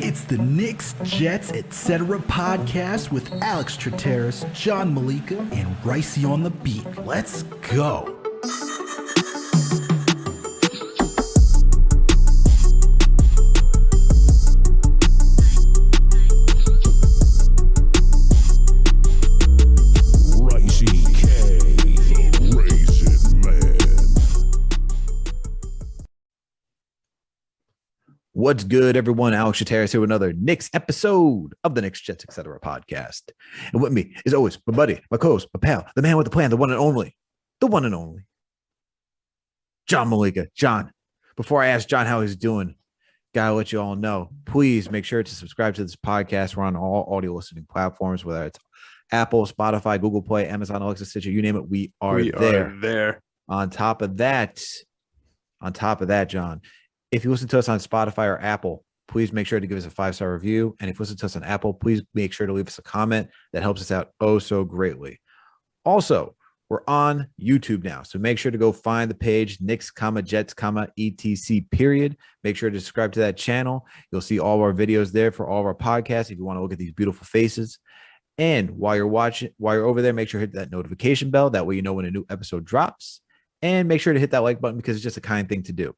It's the Knicks, Jets, etc. podcast with Alex Trataros, John Meleka, and Raisi on the beat. Let's go. What's good, everyone? Alex Trataros here with another Knicks episode of the Knicks, Jets, etc. podcast. And with me, as always, my buddy, my co-host, my pal, the man with the plan, the one and only, John Meleka. John, before I ask John how he's doing, gotta let you all know, please make sure to subscribe to this podcast. We're on all audio listening platforms, whether it's Apple, Spotify, Google Play, Amazon, Alexa, Pciture, you name it, we are there. On top of that, John, if you listen to us on Spotify or Apple, please make sure to give us a 5-star review. And if you listen to us on Apple, please make sure to leave us a comment. That helps us out oh so greatly. Also, we're on YouTube now. So make sure to go find the page, Knicks, Jets, etc. period. Make sure to subscribe to that channel. You'll see all of our videos there for all of our podcasts if you want to look at these beautiful faces. And while you're over there, make sure to hit that notification bell. That way you know when a new episode drops. And make sure to hit that like button because it's just a kind thing to do.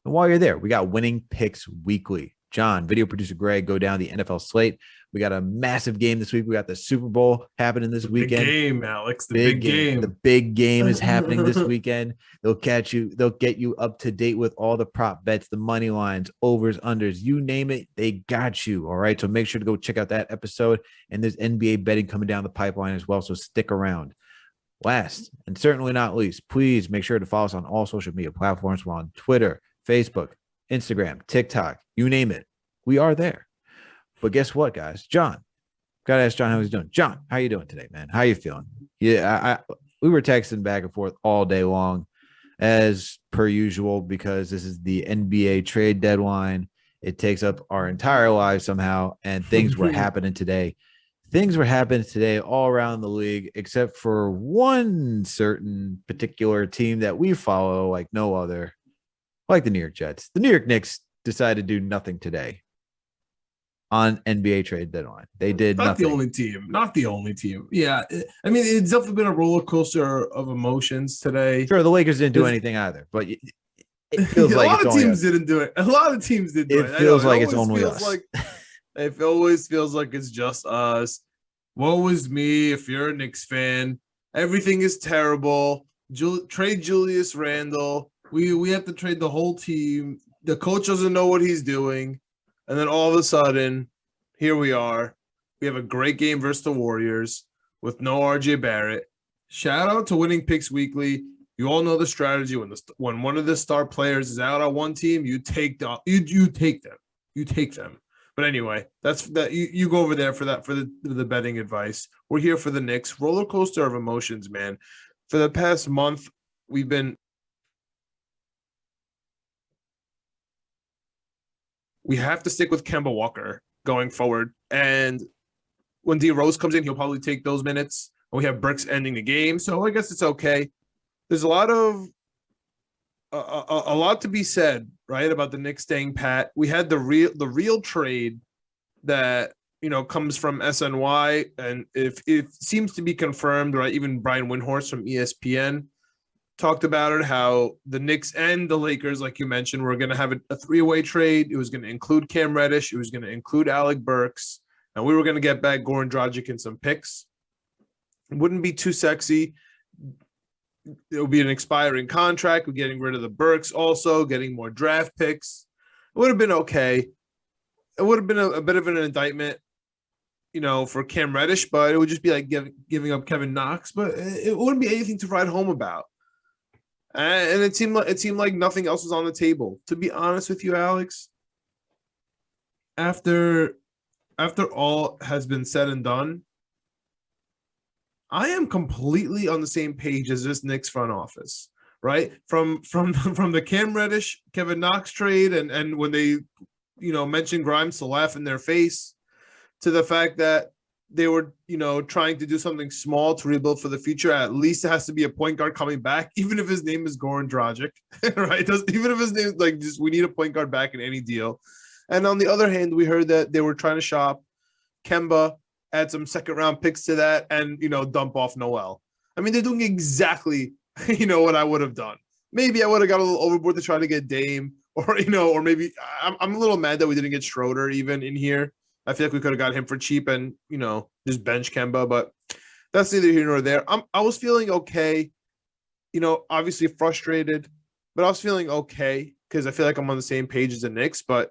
And while you're there, we got Winning Picks Weekly. John, video producer Greg, go down the NFL slate. We got a massive game this week. We got the Super Bowl happening this weekend. Big game, Alex. The big game. The big game is happening this weekend. They'll get you up to date with all the prop bets, the money lines, overs, unders, you name it, they got you. All right. So make sure to go check out that episode. And there's NBA betting coming down the pipeline as well. So stick around. Last and certainly not least, please make sure to follow us on all social media platforms. We're on Twitter, Facebook, Instagram, TikTok, you name it. We are there. But guess what, guys? John, got to ask John how he's doing. John, how you doing today, man? How you feeling? Yeah, we were texting back and forth all day long as per usual because this is the NBA trade deadline. It takes up our entire lives somehow, and things were happening today. Things were happening today all around the league, except for one certain particular team that we follow like no other. Like the New York Jets. The New York Knicks decided to do nothing today on NBA trade deadline. They did nothing. Not the only team. Yeah. I mean, it's definitely been a roller coaster of emotions today. Sure, the Lakers didn't do anything either, but it feels like a lot of teams didn't do it. A lot of teams didn't do it. It feels like it's only us. It always feels like it's just us. Woe is me if you're a Knicks fan. Everything is terrible. Trade Julius Randle. We have to trade the whole team. The coach doesn't know what he's doing. And then all of a sudden, here we are. We have a great game versus the Warriors with no RJ Barrett. Shout out to Winning Picks Weekly. You all know the strategy. When one of the star players is out on one team, you take them. You take them. But anyway, that's that. You go over there for the betting advice. We're here for the Knicks. Roller coaster of emotions, man. For the past month, we have to stick with Kemba Walker going forward. And when D Rose comes in, he'll probably take those minutes. And we have Brooks ending the game. So I guess it's okay. There's a lot to be said, right, about the Knicks staying pat. We had the real trade that, comes from SNY. And if it seems to be confirmed, right, even Brian Windhorst from ESPN talked about it, how the Knicks and the Lakers, like you mentioned, were going to have a three-way trade. It was going to include Cam Reddish. It was going to include Alec Burks. And we were going to get back Goran Dragic and some picks. It wouldn't be too sexy. It would be an expiring contract. We're getting rid of the Burks also, getting more draft picks. It would have been okay. It would have been a bit of an indictment, for Cam Reddish, but it would just be like giving up Kevin Knox. But it wouldn't be anything to write home about. And it seemed like nothing else was on the table. To be honest with you, Alex, after all has been said and done, I am completely on the same page as this Knicks front office, right? From the Cam Reddish, Kevin Knox trade, and when they, mentioned Grimes to laugh in their face, to the fact that they were, trying to do something small to rebuild for the future. At least it has to be a point guard coming back, even if his name is Goran Dragic, right? Even if his name is like just we need a point guard back in any deal. And on the other hand, we heard that they were trying to shop Kemba, add some second round picks to that, and dump off Noel. I mean, they're doing exactly what I would have done. Maybe I would have got a little overboard to try to get Dame, or or maybe I'm a little mad that we didn't get Schroeder even in here. I feel like we could have got him for cheap and, just bench Kemba, but that's neither here nor there. I was feeling okay, obviously frustrated, but I was feeling okay because I feel like I'm on the same page as the Knicks. But,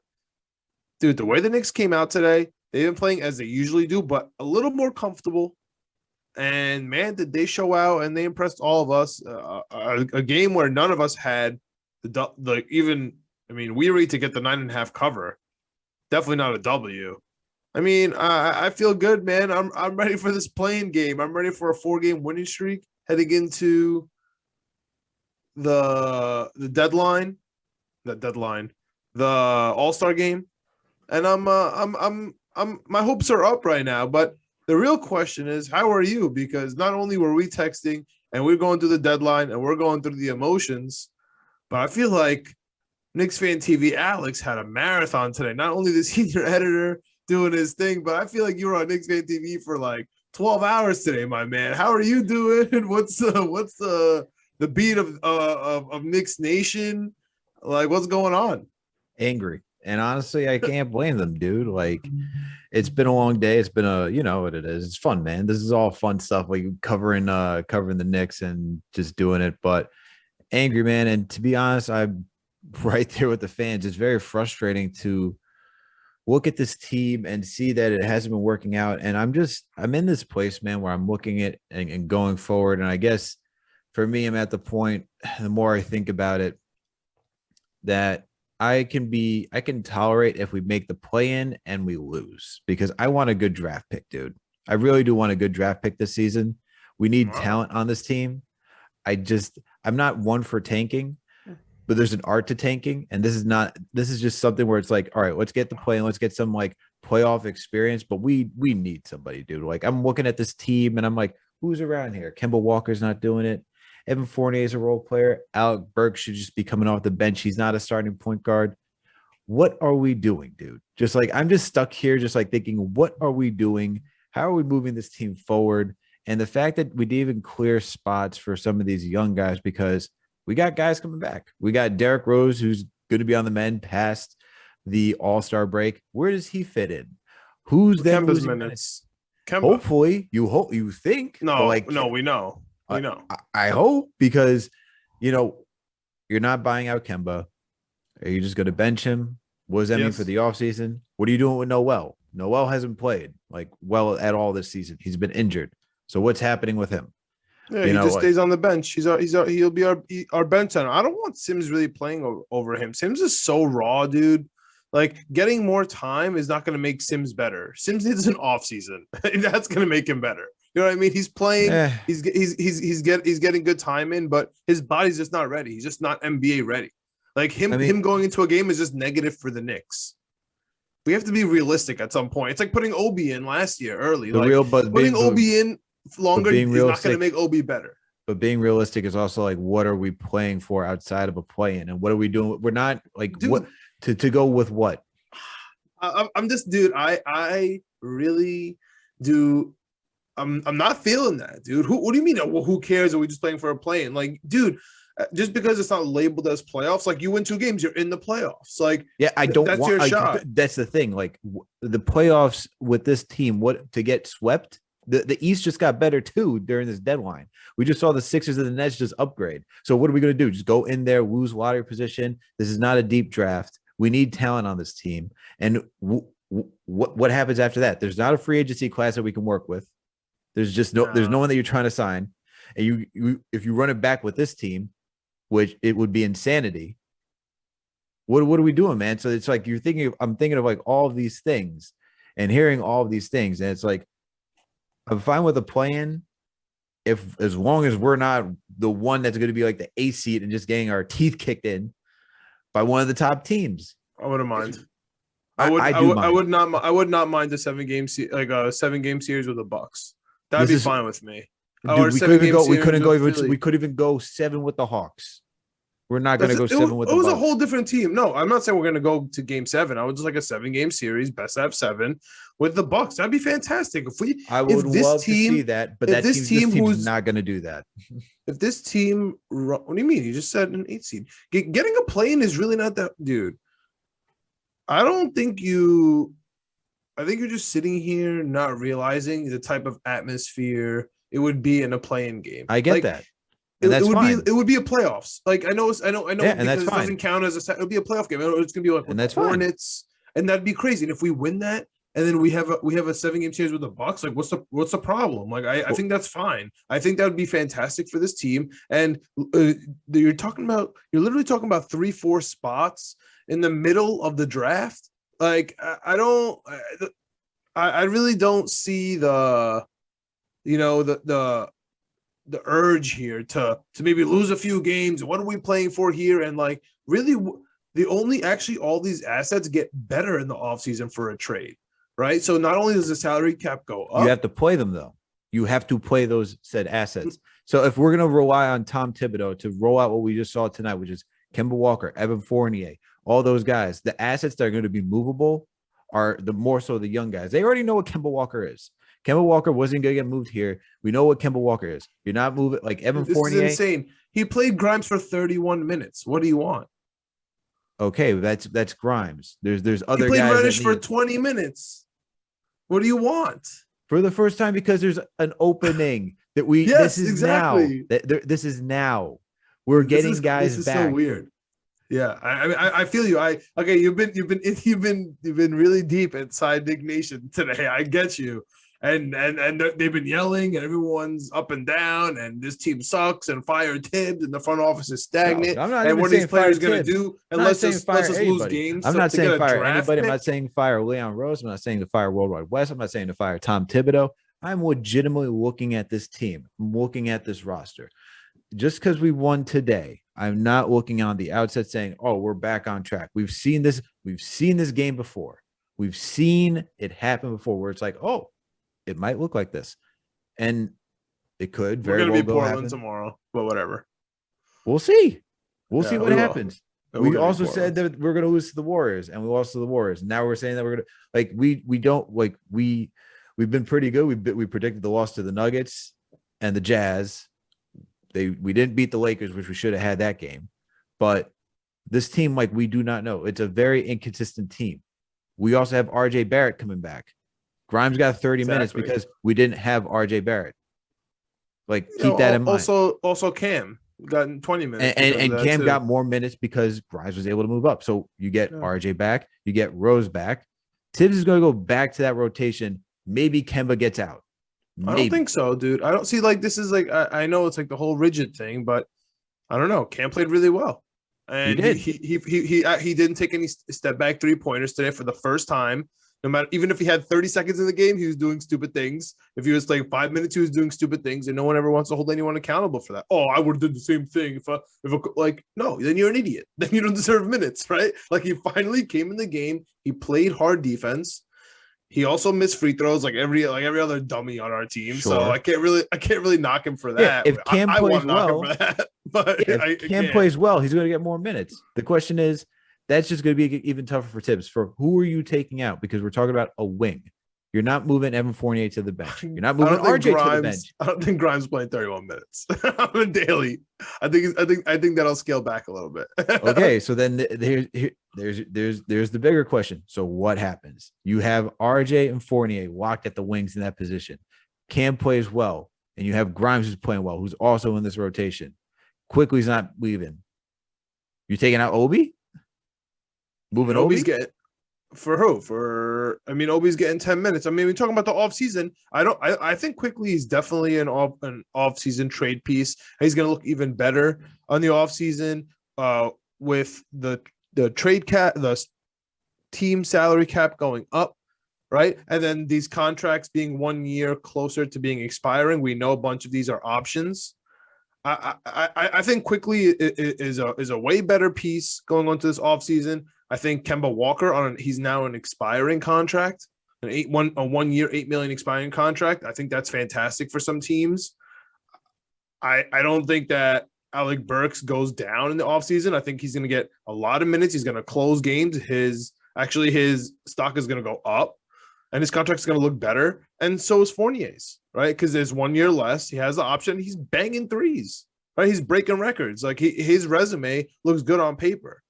dude, the way the Knicks came out today, they've been playing as they usually do, but a little more comfortable. And, man, did they show out and they impressed all of us. A game where none of us had we ready to get the 9.5 cover. Definitely not a W. I mean, I feel good, man. I'm ready for this playing game. I'm ready for a 4-game winning streak heading into the deadline, the All-Star game, and I'm my hopes are up right now. But the real question is, how are you? Because not only were we texting and we're going through the deadline and we're going through the emotions, but I feel like Knicks Fan TV Alex had a marathon today. Not only the senior editor doing his thing, but I feel like you were on Knicks Fan TV for like 12 hours today, my man. How are you doing? What's the beat of Knicks Nation? Like, what's going on? Angry. And honestly, I can't blame them, dude. Like, it's been a long day. It's been what it is. It's fun, man. This is all fun stuff, like covering the Knicks and just doing it. But angry, man. And to be honest, I'm right there with the fans. It's very frustrating to look at this team and see that it hasn't been working out. And I'm in this place, man, where I'm looking at and going forward. And I guess for me, I'm at the point, the more I think about it, that I can tolerate if we make the play-in and we lose, because I want a good draft pick, dude. I really do want a good draft pick this season. We need talent on this team. I'm not one for tanking, but there's an art to tanking. And this is just something where it's like, all right, let's get the play and let's get some like playoff experience, but we need somebody, dude. Like, I'm looking at this team and I'm like, who's around here? Kemba Walker's not doing it. Evan Fournier is a role player. Alec Burks should just be coming off the bench. He's not a starting point guard. What are we doing, dude? Just like, I'm just stuck here, just like thinking, what are we doing? How are we moving this team forward? And the fact that we didn't even clear spots for some of these young guys, because we got guys coming back. We got Derrick Rose, who's going to be on the mend past the All-Star break. Where does he fit in? Who's then Kemba's minutes? Kemba. Hopefully, you think. No, we know. I hope, because you're not buying out Kemba. Are you just going to bench him? What does that mean for the offseason? What are you doing with Noel? Noel hasn't played at all this season. He's been injured. So what's happening with him? Yeah, he just stays on the bench. He'll be our bench center. I don't want Sims really playing over him. Sims is so raw, dude. Like, getting more time is not going to make Sims better. Sims needs an offseason. That's going to make him better. You know what I mean? He's playing. He's getting good time in, but his body's just not ready. He's just not NBA ready. Like, him going into a game is just negative for the Knicks. We have to be realistic at some point. It's like putting Obi in last year early. Putting Obi in longer is not going to make Obi better. But being realistic is also like, what are we playing for outside of a play-in, and what are we doing? We're not like, dude, what to go with what? I'm just, dude. I really do. I'm not feeling that, dude. What do you mean? Well, who cares? Are we just playing for a play-in? Like, dude, just because it's not labeled as playoffs, like, you win 2 games, you're in the playoffs. Like, yeah, I don't that's want your shot. That's the thing. Like, the playoffs with this team, what to get swept? The East just got better too during this deadline. We just saw the Sixers and the Nets just upgrade. So what are we going to do? Just go in there, lose lottery position? This is not a deep draft. We need talent on this team. And what happens after that? There's not a free agency class that we can work with. There's no one that you're trying to sign. And if you run it back with this team, which it would be insanity. What are we doing, man? So it's like, I'm thinking of like all of these things and hearing all of these things. And it's like, I'm fine with a plan as long as we're not the one that's going to be like the A seed and just getting our teeth kicked in by one of the top teams. I wouldn't mind. I would not mind a 7-game like a 7-game series with the Bucks. That'd be fine with me. Dude, we could even go 7 with the Hawks. We're not going to go 7 with the Bucks. It was a whole different team. No, I'm not saying we're going to go to game 7. I would just like a 7-game series, best out of 7 with the Bucks. That'd be fantastic. I would love to see that, but this team's not going to do that. If this team, what do you mean? You just said an 8 seed. Getting a play-in is really not that, dude. I think you're just sitting here not realizing the type of atmosphere it would be in a play-in game. I get that. It would be a playoffs. Like I know, yeah, and that's it doesn't count as it would be a playoff game. It's gonna be like the Hornets, and that'd be crazy. And if we win that, and then we have a 7-game series with the Bucks, like what's the problem? Like I think that's fine. I think that would be fantastic for this team. And you're literally talking about 3-4 spots in the middle of the draft. Like I really don't see the urge here to maybe lose a few games. What are we playing for here? And like really all these assets get better in the offseason for a trade, right? So not only does the salary cap go up, you have to play them though. You have to play those said assets. So if we're going to rely on Tom Thibodeau to roll out what we just saw tonight, which is Kemba Walker, Evan Fournier, all those guys, the assets that are going to be movable are the more so the young guys. They already know what Kemba Walker is. Kemba Walker wasn't going to get moved here. We know what Kemba Walker is. You're not moving like Evan Fournier. This is insane. He played Grimes for 31 minutes. What do you want? Okay, that's Grimes. There's other guys. He played Reddish for 20 minutes. What do you want? For the first time, because there's an opening that we. Yes, this is exactly. Now. This is now. We're getting guys back. This is so weird. Yeah, I feel you. You've been really deep inside Nick Nation today. I get you. And they've been yelling, and everyone's up and down, and this team sucks, and fire Tibbs, and the front office is stagnant. No, and what are these players going to do? And let's just lose games. I'm not saying fire anybody. I'm not saying fire Leon Rose. I'm not saying to fire Worldwide West. I'm not saying to fire Tom Thibodeau. I'm legitimately looking at this team. I'm looking at this roster. Just because we won today, I'm not looking on the outset saying, "Oh, we're back on track." We've seen this. We've seen this game before. We've seen it happen before, where it's like, "Oh, it might look like this," and it could very well go Portland tomorrow, but whatever. We'll see. We'll see what happens. We also said that we're going to lose to the Warriors, and we lost to the Warriors. Now we're saying that we're going to like we don't like we've been pretty good. We predicted the loss to the Nuggets and the Jazz. We didn't beat the Lakers, which we should have had that game. But this team, like, we do not know. It's a very inconsistent team. We also have RJ Barrett coming back. Grimes got 30 minutes because we didn't have RJ Barrett. Like, keep that in mind. Also Cam got 20 minutes. And Cam got more minutes because Grimes was able to move up. So you get RJ back, you get Rose back. Tibbs is going to go back to that rotation. Maybe Kemba gets out. I don't think so, dude. I don't see like this is like I know it's like the whole rigid thing, but I don't know. Cam played really well, and he didn't take any step back 3-pointers today for the first time. No matter, even if he had 30 seconds in the game, he was doing stupid things. If he was like 5 minutes, he was doing stupid things, and no one ever wants to hold anyone accountable for that. Oh, I would have done the same thing no, then you're an idiot. Then you don't deserve minutes, right? Like he finally came in the game. He played hard defense. He also missed free throws like every other dummy on our team. Sure. So I can't really knock him for that. Yeah, if Cam plays well, if Cam plays well, he's going to get more minutes. The question is, that's just going to be even tougher for Tibbs. For who are you taking out? Because we're talking about a wing. You're not moving Evan Fournier to the bench. You're not moving RJ to the bench. I don't think Grimes playing 31 minutes on daily. I think that'll scale back a little bit. Okay, so then there's the bigger question. So what happens? You have RJ and Fournier locked at the wings in that position. Cam plays well, and you have Grimes who's playing well, who's also in this rotation. Quickly's not leaving. You taking out Obi? Moving Obi? For who? Obi's getting 10 minutes. I mean, we're talking about the offseason. I think Quickly is definitely an off-season trade piece. He's going to look even better on the offseason with the trade cap, the team salary cap going up, right? And then these contracts being 1 year closer to being expiring. We know a bunch of these are options. I think Quickly is a way better piece going on to this offseason. I think Kemba Walker he's now an expiring contract, a 1 year, $8 million expiring contract. I think that's fantastic for some teams. I don't think that Alec Burks goes down in the offseason. I think he's going to get a lot of minutes. He's going to close games. His stock is going to go up, and his contract's going to look better. And so is Fournier's, right? Because there's 1 year less. He has the option. He's banging threes, right? He's breaking records. Like his resume looks good on paper.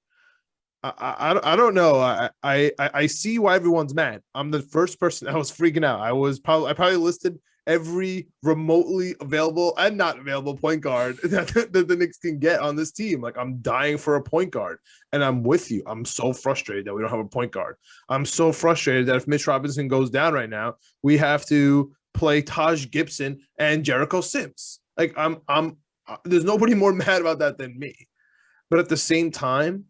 I don't know. I see why everyone's mad. I'm the first person that was freaking out. I probably listed every remotely available and not available point guard that the Knicks can get on this team. Like, I'm dying for a point guard, and I'm with you. I'm so frustrated that we don't have a point guard. I'm so frustrated that if Mitch Robinson goes down right now, we have to play Taj Gibson and Jericho Sims. Like, there's nobody more mad about that than me. But at the same time,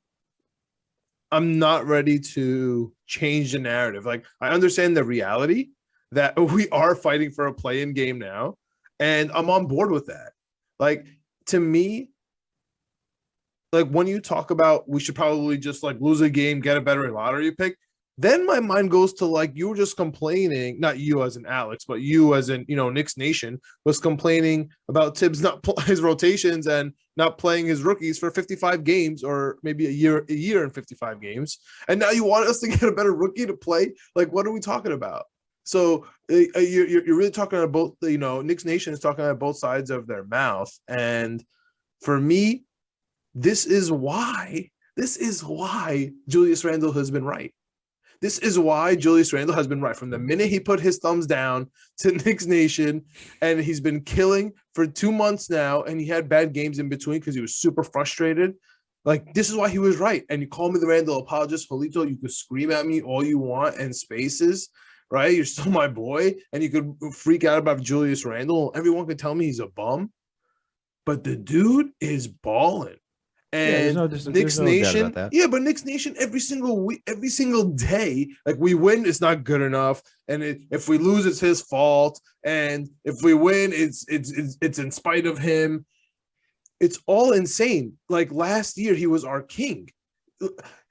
I'm not ready to change the narrative. Like, I understand the reality that we are fighting for a play-in game now, and I'm on board with that. Like, to me, like, when you talk about we should probably just like lose a game, get a better lottery pick, then my mind goes to like, you were just complaining, not you as in Alex, but you as in, Knicks Nation was complaining about Tibbs not his rotations and not playing his rookies for 55 games or maybe a year and 55 games. And now you want us to get a better rookie to play? Like, what are we talking about? So you're really talking about both, Knicks Nation is talking about both sides of their mouth. And for me, this is why Julius Randle has been right. This is why Julius Randle has been right from the minute he put his thumbs down to Knicks Nation, and he's been killing for 2 months now, and he had bad games in between because he was super frustrated. Like, this is why he was right. And you call me the Randle apologist, Julito, you could scream at me all you want in spaces, right? You're still my boy, and you could freak out about Julius Randle. Everyone could tell me he's a bum, but the dude is balling. And Knicks Nation, but Knicks Nation every single week, every single day, like, we win, it's not good enough, and if we lose, it's his fault, and if we win, it's in spite of him. It's all insane. Like, last year, he was our king,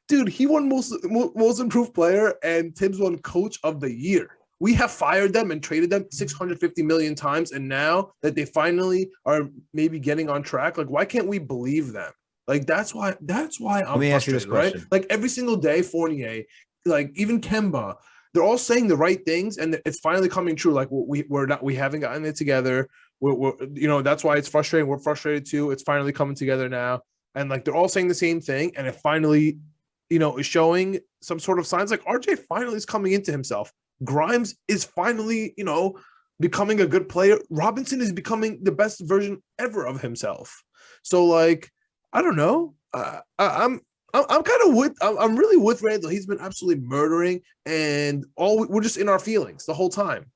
dude. He won most improved player, and Tibbs won coach of the year. We have fired them and traded them 650 million times, and now that they finally are maybe getting on track, like, why can't we believe them? Like, that's why I'm frustrated, right? Like, every single day, Fournier, like, even Kemba, they're all saying the right things, and it's finally coming true. Like, we haven't gotten it together. We're that's why it's frustrating. We're frustrated too. It's finally coming together now, and like, they're all saying the same thing, and it finally, is showing some sort of signs. Like, RJ finally is coming into himself. Grimes is finally, becoming a good player. Robinson is becoming the best version ever of himself. So, like, I don't know. I'm really with Randle. He's been absolutely murdering, and we're just in our feelings the whole time.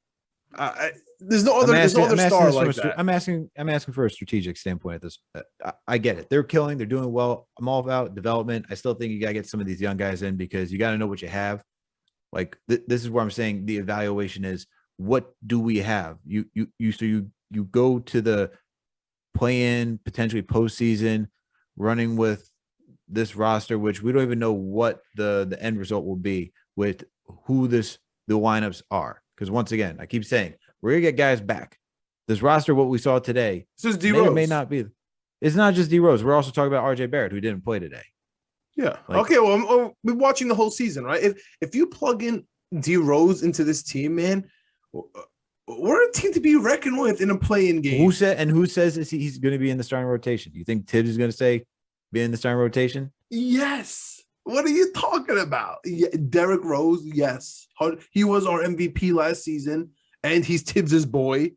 There's no other star like that. I'm asking for a strategic standpoint at this. I get it. They're killing. They're doing well. I'm all about development. I still think you got to get some of these young guys in because you got to know what you have. Like, this is where I'm saying the evaluation is, what do we have? You go to the play-in, potentially postseason, running with this roster, which we don't even know what the end result will be with who the lineups are. Because once again, I keep saying we're gonna get guys back. This roster, what we saw today, this may or may not be. It's not just D Rose. We're also talking about RJ Barrett, who didn't play today. Yeah. Okay. Well, we're watching the whole season, right? If you plug in D Rose into this team, man, we're a team to be reckoned with in a play-in game. Who says he's going to be in the starting rotation? You think Tibbs is going to say be in the starting rotation? Yes. What are you talking about? Yeah, Derrick Rose, yes. He was our MVP last season, and he's Tibbs's boy.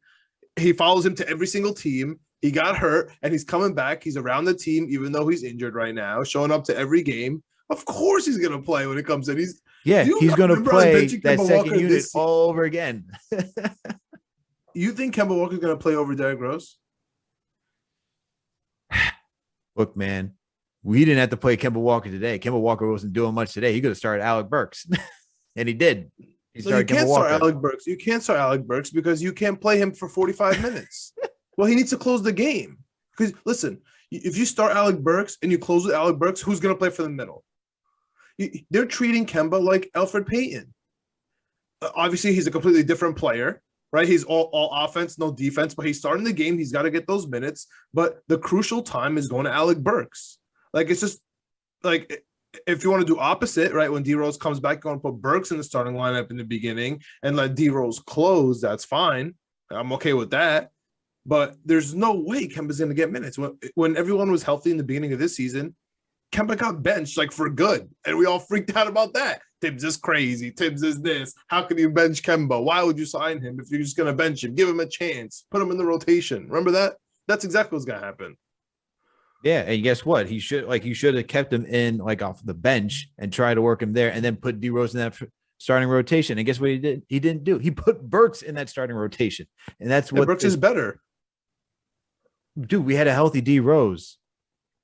He follows him to every single team. He got hurt, and he's coming back. He's around the team, even though he's injured right now, showing up to every game. Of course he's going to play when it comes in. He's going to play that second unit all over again. You think Kemba Walker's going to play over Derrick Rose? Look, man, we didn't have to play Kemba Walker today. Kemba Walker wasn't doing much today. He could have started Alec Burks, and he did. You can't start Alec Burks. You can't start Alec Burks because you can't play him for 45 minutes. Well, he needs to close the game. Because, listen, if you start Alec Burks and you close with Alec Burks, who's going to play for the middle? They're treating Kemba like Alfred Payton. Obviously, he's a completely different player, right? He's all offense, no defense, but he's starting the game. He's got to get those minutes. But the crucial time is going to Alec Burks. Like, it's just like, if you want to do opposite, right? When D Rose comes back, you're going to put Burks in the starting lineup in the beginning and let D Rose close. That's fine. I'm okay with that. But there's no way Kemba's going to get minutes. When everyone was healthy in the beginning of this season, Kemba got benched like for good. And we all freaked out about that. Tibbs is crazy. Tibbs is this. How can you bench Kemba? Why would you sign him if you're just going to bench him? Give him a chance. Put him in the rotation. Remember that? That's exactly what's going to happen. Yeah, and guess what? He should have kept him in like off the bench and tried to work him there, and then put D Rose in that starting rotation. And guess what he did? He didn't do. He put Burks in that starting rotation, and that's what Burks is better. Dude, we had a healthy D Rose.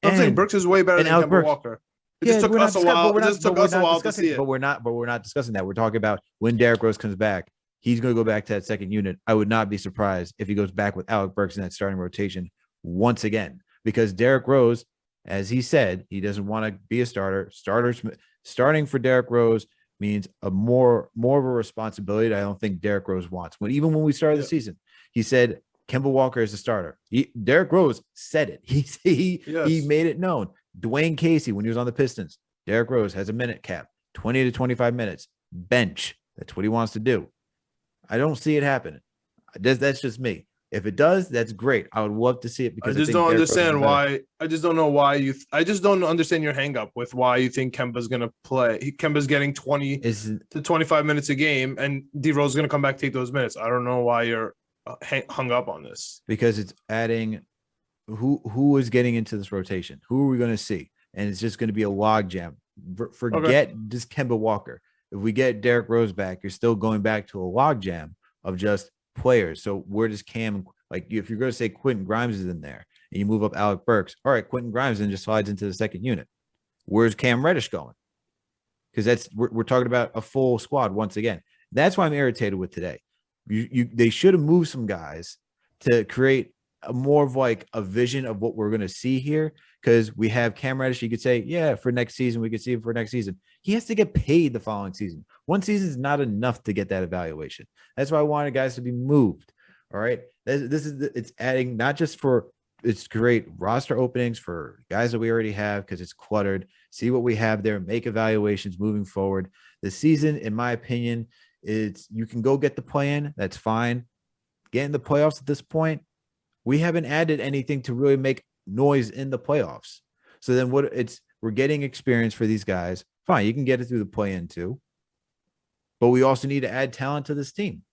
I'm saying Burks is way better than Kemba Walker. It just took us a while. It just took us a while to see it. But we're not discussing that. We're talking about when Derrick Rose comes back. He's going to go back to that second unit. I would not be surprised if he goes back with Alec Burks in that starting rotation once again. Because Derrick Rose, as he said, he doesn't want to be a starter. Starting for Derrick Rose means a more of a responsibility that I don't think Derrick Rose wants. Even when we started the season, he said Kemba Walker is a starter. Derrick Rose said it. He made it known. Dwayne Casey, when he was on the Pistons, Derrick Rose has a minute cap, 20 to 25 minutes, bench. That's what he wants to do. I don't see it happening. That's just me. If it does, that's great. I would love to see it because I just don't understand why. I just don't know why I just don't understand your hang up with why you think Kemba's going to play. Kemba's getting 20 to 25 minutes a game, and D Rose is going to come back, take those minutes. I don't know why you're hung up on this. Because it's adding who is getting into this rotation. Who are we going to see? And it's just going to be a logjam. Forget just Kemba Walker. If we get Derrick Rose back, you're still going back to a logjam of just players. So where does Cam, like, if you're going to say Quentin Grimes is in there and you move up Alec Burks, all right, Quentin Grimes then just slides into the second unit. Where's Cam Reddish going? Because we're talking about a full squad once again. That's why I'm irritated with today. They should have moved some guys to create more of like a vision of what we're going to see here. Because we have Cam Reddish, you could say, yeah, for next season, we could see him for next season. He has to get paid the following season. One season is not enough to get that evaluation. That's why I wanted guys to be moved. All right. It's adding not just for it's great roster openings for guys that we already have because it's cluttered. See what we have there, make evaluations moving forward. The season, in my opinion, you can go get the play-in. That's fine. Get in the playoffs at this point. We haven't added anything to really make noise in the playoffs. So then we're getting experience for these guys. Fine, you can get it through the play-in too. But we also need to add talent to this team.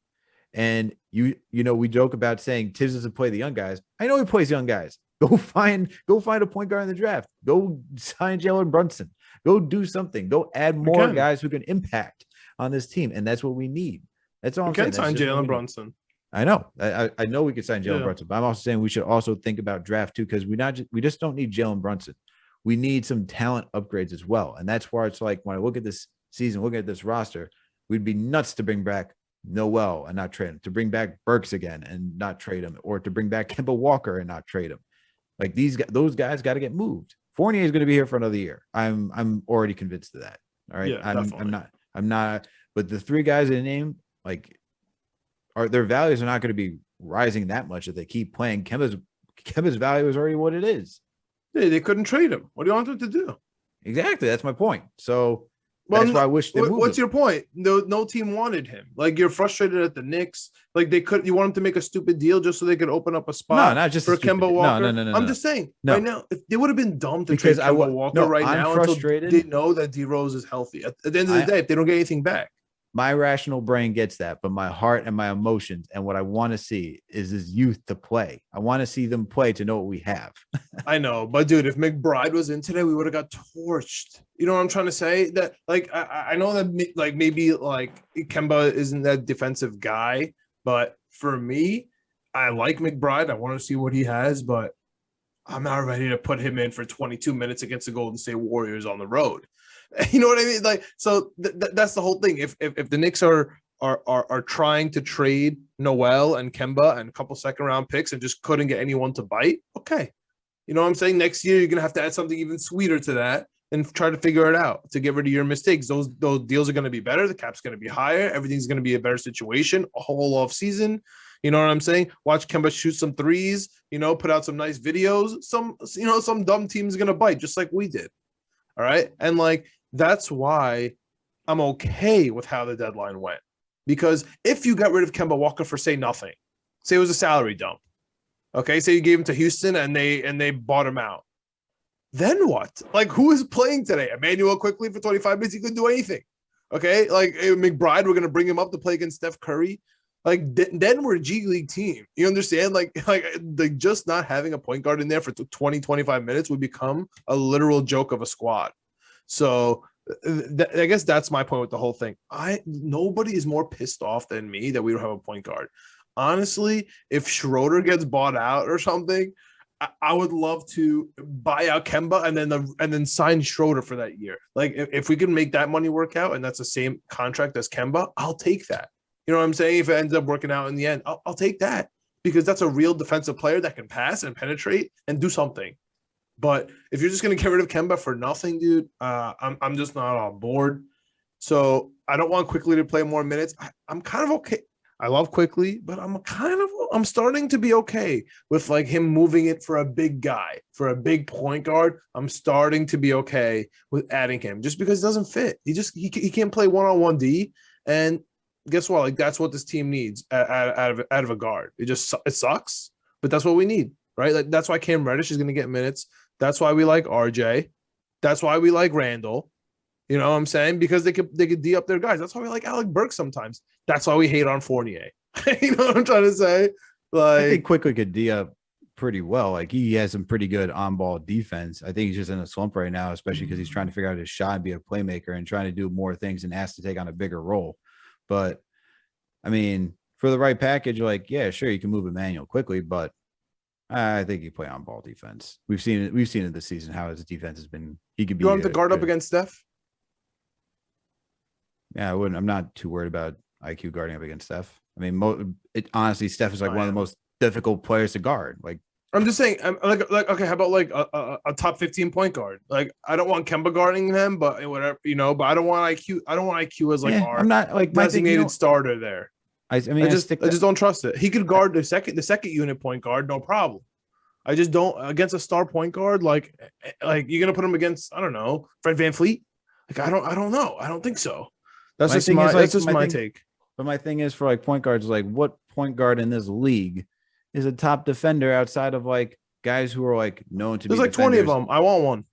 And we joke about saying Tibbs doesn't play the young guys. I know he plays young guys. Go find a point guard in the draft. Go sign Jalen Brunson. Go do something. Go add more guys who can impact on this team. And that's what we need. That's all I'm saying. You can sign Jalen Brunson. I know. I know we could sign Jalen Brunson, but I'm also saying we should also think about draft too, because we just don't need Jalen Brunson. We need some talent upgrades as well. And that's where it's like when I look at this season, look at this roster, we'd be nuts to bring back Noel and not trade him, to bring back Burks again and not trade him, or to bring back Kemba Walker and not trade him. Like those guys got to get moved. Fournier is going to be here for another year. I'm already convinced of that. All right. Yeah, I'm not, but the three guys in name, like, their values are not going to be rising that much if they keep playing. Kemba's value is already what it is. Yeah, they couldn't trade him. What do you want them to do? Exactly. That's my point. So that's why I wish they moved what's him. Your point? No team wanted him. Like, you're frustrated at the Knicks. Like, you want him to make a stupid deal just so they could open up a spot not just for Kemba Walker. No. I'm just saying right now, if they would have been dumb to because trade Kemba Walker right I'm now frustrated. until they know that D Rose is healthy. At the end of the day, if they don't get anything back. My rational brain gets that, but my heart and my emotions and what I want to see is this youth to play. I want to see them play to know what we have. I know, but dude, if McBride was in today, we would have got torched. You know what I'm trying to say? That, like, I know that, like, maybe like Kemba isn't that defensive guy, but for me, I like McBride. I want to see what he has, but I'm not ready to put him in for 22 minutes against the Golden State Warriors on the road. You know what I mean? Like, so that's the whole thing. If the Knicks are trying to trade Noel and Kemba and a couple second round picks and just couldn't get anyone to bite, okay. You know what I'm saying? Next year, you're going to have to add something even sweeter to that. and try to figure it out to get rid of your mistakes. Those deals are going to be better. The cap's going to be higher. Everything's going to be a better situation a whole off season. You know what I'm saying? Watch Kemba shoot some threes, put out some nice videos. Some dumb team's going to bite just like we did. All right. And like, that's why I'm okay with how the deadline went, because if you got rid of Kemba Walker for say nothing, say it was a salary dump. Okay. Say you gave him to Houston and they bought him out. Then what? Like, who is playing today? Emmanuel quickly for 25 minutes. He couldn't do anything. Okay. Like McBride, we're going to bring him up to play against Steph Curry. Like, then we're a G League team. You understand? Like just not having a point guard in there for 20, 25 minutes would become a literal joke of a squad. So I guess that's my point with the whole thing. Nobody is more pissed off than me that we don't have a point guard. Honestly, if Schroeder gets bought out or something, I would love to buy out Kemba and then sign Schroeder for that year. Like, if we can make that money work out and that's the same contract as Kemba, I'll take that. You know what I'm saying? If it ends up working out in the end, I'll take that, because that's a real defensive player that can pass and penetrate and do something. But if you're just going to get rid of Kemba for nothing, dude, I'm just not on board. So I don't want Quickly to play more minutes. I'm kind of okay. I love Quickly, but I'm starting to be okay with like him moving it for a big guy, for a big point guard. I'm starting to be okay with adding him just because it doesn't fit. He can't play one-on-one D, and guess what? Like, that's what this team needs out of a guard. It sucks, but that's what we need, right? Like, that's why Cam Reddish is going to get minutes. That's why we like RJ. That's why we like Randle. You know what I'm saying? Because they could D up their guys. That's why we like Alec Burks sometimes. That's why we hate on Fournier. You know what I'm trying to say? Like, I think Quickly could D up pretty well. Like, he has some pretty good on-ball defense. I think he's just in a slump right now, especially because he's trying to figure out his shot and be a playmaker and trying to do more things and asked to take on a bigger role. But I mean, for the right package, like, yeah, sure, you can move Emmanuel quickly, but I think he play on ball defense. We've seen it this season how his defense has been. He could be. You want him to guard up against Steph? Yeah, I wouldn't. I'm not too worried about IQ guarding up against Steph. I mean, honestly, Steph is like one of the most difficult players to guard. Like, I'm just saying, like okay, how about like a top 15 point guard? Like, I don't want Kemba guarding him, but whatever, but I don't want IQ. I don't want IQ as like our I'm not like designated starter there. I just don't trust it. He could guard the second unit point guard, no problem. I just don't against a star point guard. Like you're gonna put him against, I don't know, Fred VanVleet. Like, I don't know. I don't think so. That's just my take. But my thing is, for like point guards, like, what point guard in this league is a top defender outside of like guys who are like known to be? There's like defenders? 20 of them. I want one.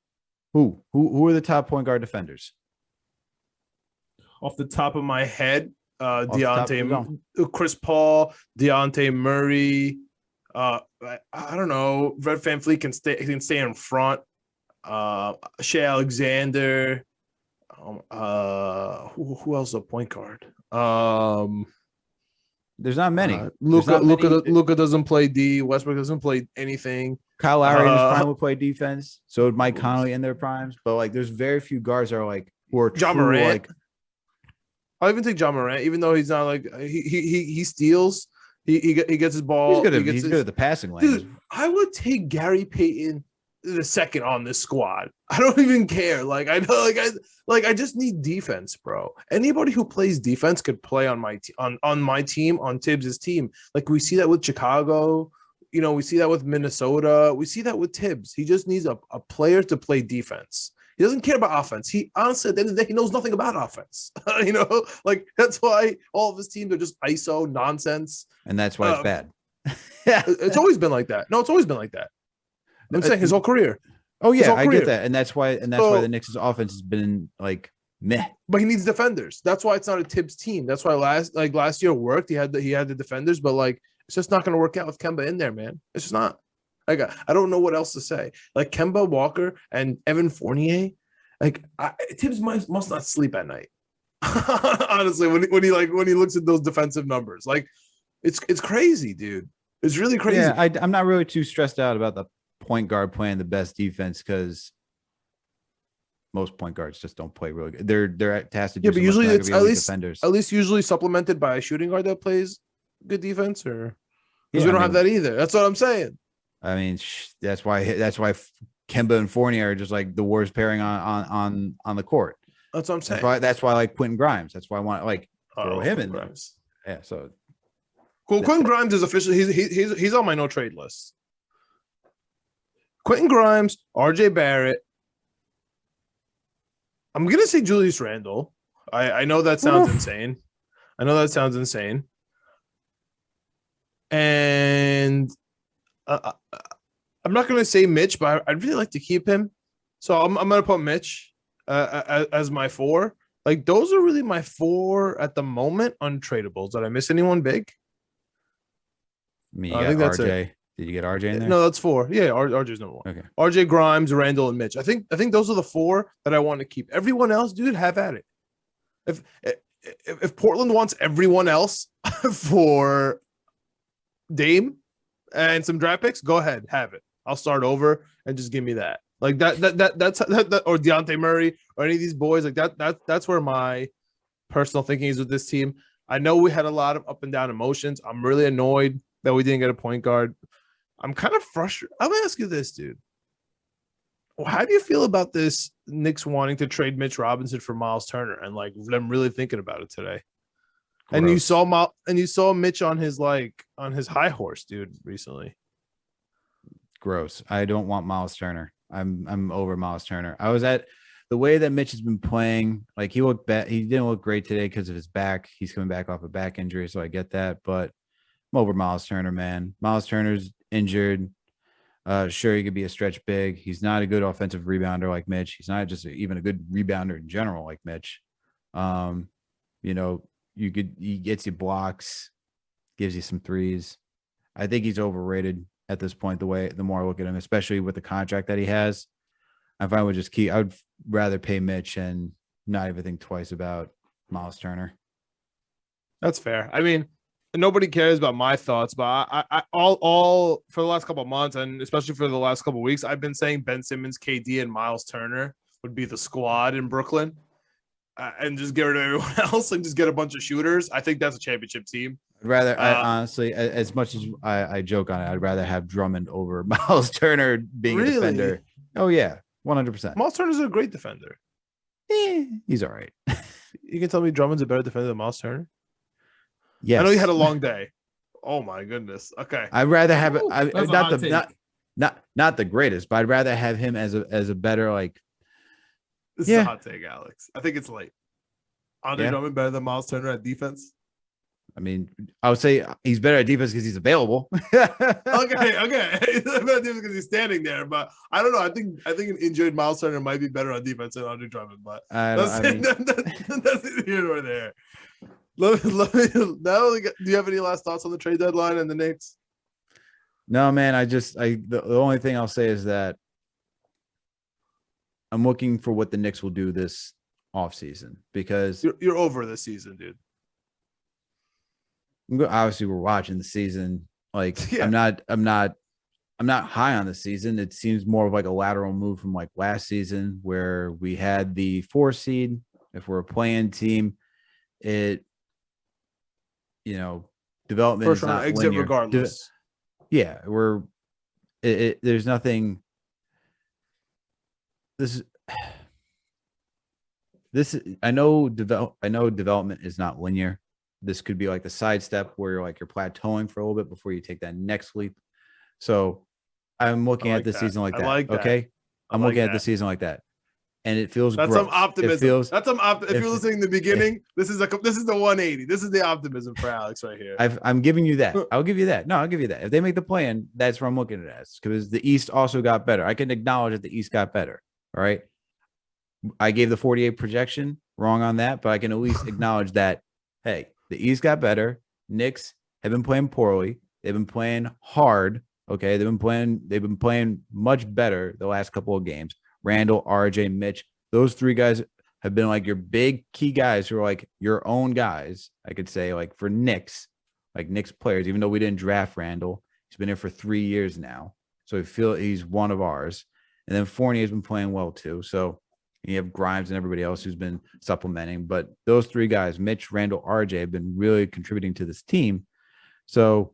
Who are the top point guard defenders? Off the top of my head, Chris Paul, Dejounte Murray. I don't know. Fred VanVleet can stay in front. Shea Alexander. Who else is a point guard? There's not many. Luka doesn't play D. Westbrook doesn't play anything. Kyle Lowry in his prime would play defense. So would Mike Conley in their primes. But like, there's very few guards that are like who are John Morant. Like, I'll even take John Morant, even though he's not like he steals. He gets his ball. He's good at the passing lane. Dude, I would take Gary Payton the second on this squad. I don't even care. Like, I know, I just need defense, bro. Anybody who plays defense could play on my team, on Tibbs' team. Like, we see that with Chicago. We see that with Minnesota. We see that with Tibbs. He just needs a player to play defense. He doesn't care about offense. He honestly, at the end of the day, he knows nothing about offense. Like, that's why all of his teams are just ISO nonsense. And that's why it's bad. Yeah, it's always been like that. No, it's always been like that. I'm saying his whole carear. Oh yeah, I get that, and that's why the Knicks' offense has been like meh. But he needs defenders. That's why it's not a Tibbs team. That's why last year worked. He had the defenders, but like, it's just not going to work out with Kemba in there, man. It's just not. Like, I don't know what else to say. Like, Kemba Walker and Evan Fournier. Like, Tibbs must not sleep at night. Honestly, when he looks at those defensive numbers, like, it's crazy, dude. It's really crazy. Yeah, I'm not really too stressed out about the point guard playing the best defense, because most point guards just don't play really good. They're tasked to do but usually it's at least usually supplemented by a shooting guard that plays good defense, or because we don't have that either. That's what I'm saying. I mean, that's why Kemba and Fournier are just like the worst pairing on the court. That's what I'm saying. That's why I like Quentin Grimes. That's why I want like throw him in there. Yeah. So cool. Quentin Grimes is officially he's on my no trade list. Quentin Grimes, RJ Barrett. I'm gonna say Julius Randle. I know that sounds insane. And I'm not gonna say Mitch, but I'd really like to keep him. So I'm gonna put Mitch as my 4. Like those are really my 4 at the moment untradables. Did I miss anyone big? I think that's RJ. Did you get RJ in there? No, that's 4. Yeah, RJ's number 1. Okay. RJ, Grimes, Randle, and Mitch. I think those are the 4 that I want to keep. Everyone else, dude, have at it. If Portland wants everyone else for Dame and some draft picks, go ahead, have it. I'll start over and just give me that. Like that's or Dejounte Murray or any of these boys. Like that's where my personal thinking is with this team. I know we had a lot of up and down emotions. I'm really annoyed that we didn't get a point guard. I'm kind of frustrated. I'm gonna ask you this, dude. How do you feel about this Knicks wanting to trade Mitch Robinson for Miles Turner and like them really thinking about it today? Gross. And you saw Mitch on his high horse, dude, recently. Gross. I don't want Miles Turner. I'm over Miles Turner. I was at the way that Mitch has been playing. Like he looked bad. He didn't look great today because of his back. He's coming back off a back injury, so I get that. But I'm over Miles Turner, man. Miles Turner's injured. Sure, he could be a stretch big. He's not a good offensive rebounder like Mitch. He's not just even a good rebounder in general like Mitch. He gets you blocks, gives you some threes. I think he's overrated at this point. The more I look at him, especially with the contract that he has, if I would just keep, I would rather pay Mitch and not even think twice about Miles Turner. That's fair. I mean, nobody cares about my thoughts, but I all for the last couple of months and especially for the last couple of weeks, I've been saying Ben Simmons, KD, and Miles Turner would be the squad in Brooklyn, and just get rid of everyone else and just get a bunch of shooters. I think that's a championship team. I'd rather, honestly, as much as I joke on it, I'd rather have Drummond over Miles Turner being a defender. Oh yeah, 100%. Miles Turner's a great defender. He's all right. You can tell me Drummond's a better defender than Miles Turner? Yes. I know you had a long day. Oh my goodness. Okay. I'd rather have it. Not the greatest, but I'd rather have him as a better like. This is a hot take, Alex. I think it's late. Andre Drummond better than Miles Turner at defense. I mean, I would say he's better at defense because he's available. okay. He's better at defense because he's standing there, but I don't know. I think an injured Miles Turner might be better on defense than Andre Drummond, but that's here nor there. Do you have any last thoughts on the trade deadline and the Knicks? No, man. The only thing I'll say is that I'm looking for what the Knicks will do this offseason because you're over this season, dude. Obviously, we're watching the season. Like I'm not high on the season. It seems more of like a lateral move from like last season where we had the 4 seed. If we're a playing team, development is not exit linear. Regardless. There's nothing. I know development is not linear. This could be like the sidestep where you're plateauing for a little bit before you take that next leap. So I'm looking at the season like that. Okay. I'm looking at the season like that. And it feels that's gross. Some optimism. That's some if you're listening in the beginning, this is the 180. This is the optimism for Alex right here. I'm giving you that. I'll give you that. No, I'll give you that. If they make the plan, that's where I'm looking at it as because the East also got better. I can acknowledge that the East got better. All right. I gave the 48 projection wrong on that, but I can at least acknowledge that, hey, the East got better. Knicks have been playing poorly. They've been playing hard. Okay. They've been playing much better the last couple of games. Randle, RJ, Mitch, those 3 guys have been like your big key guys who are like your own guys. I could say like for Knicks, like Knicks players, even though we didn't draft Randle, he's been here for 3 years now. So I feel he's one of ours. And then Fournier has been playing well too. So you have Grimes and everybody else who's been supplementing. But those 3 guys, Mitch, Randle, RJ, have been really contributing to this team. So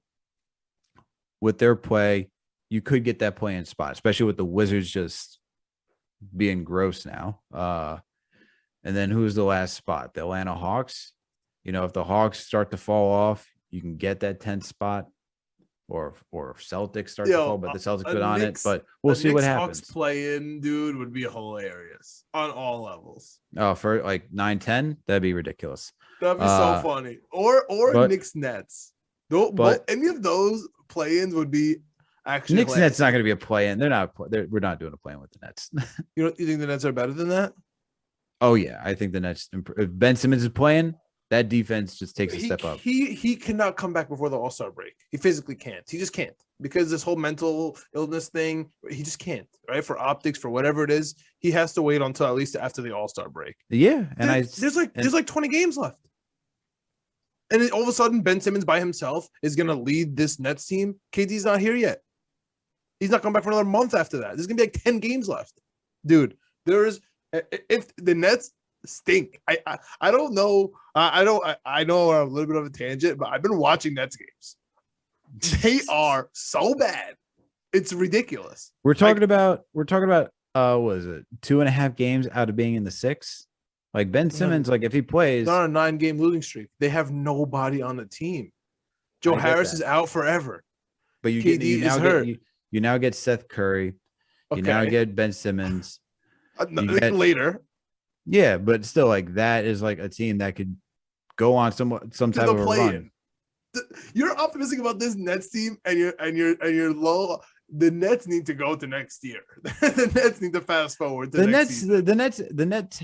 with their play, you could get that play-in spot, especially with the Wizards just being gross now. And then who's the last spot? The Atlanta Hawks. If the Hawks start to fall off, you can get that 10th spot, or if Celtics start to fall, but the Celtics put on it. But we'll see what happens. Hawks play-in, dude, would be hilarious on all levels. Oh, for like 9-10, that'd be ridiculous. That'd be so funny. Or Knicks Nets. But any of those play-ins would be actually Knicks Nets not going to be a play-in. We're not doing a play-in with the Nets. You think the Nets are better than that? Oh yeah, I think the Nets. If Ben Simmons is playing, that defense just takes a step up. He cannot come back before the All-Star break. He physically can't. He just can't, because this whole mental illness thing, he just can't. Right, for optics, for whatever it is, he has to wait until at least after the All-Star break. Yeah, and there's like 20 games left, and then all of a sudden Ben Simmons by himself is gonna lead this Nets team. KD's not here yet. He's not coming back for another month after that. There's gonna be like 10 games left, dude. If the Nets stink, I don't know. I know we're a little bit of a tangent, but I've been watching Nets games. They are so bad, it's ridiculous. We're talking about what is it, 2.5 games out of being in the 6? Like Ben Simmons, like if he plays, they're on a 9-game losing streak. They have nobody on the team. Joe Harris is out forever. But you now get Seth Curry. You now get Ben Simmons. Later. Yeah, but still, like that is like a team that could go on some type of a run. You're optimistic about this Nets team, and you're low. The Nets need to go to next year. The Nets need to fast forward to next season. The Nets.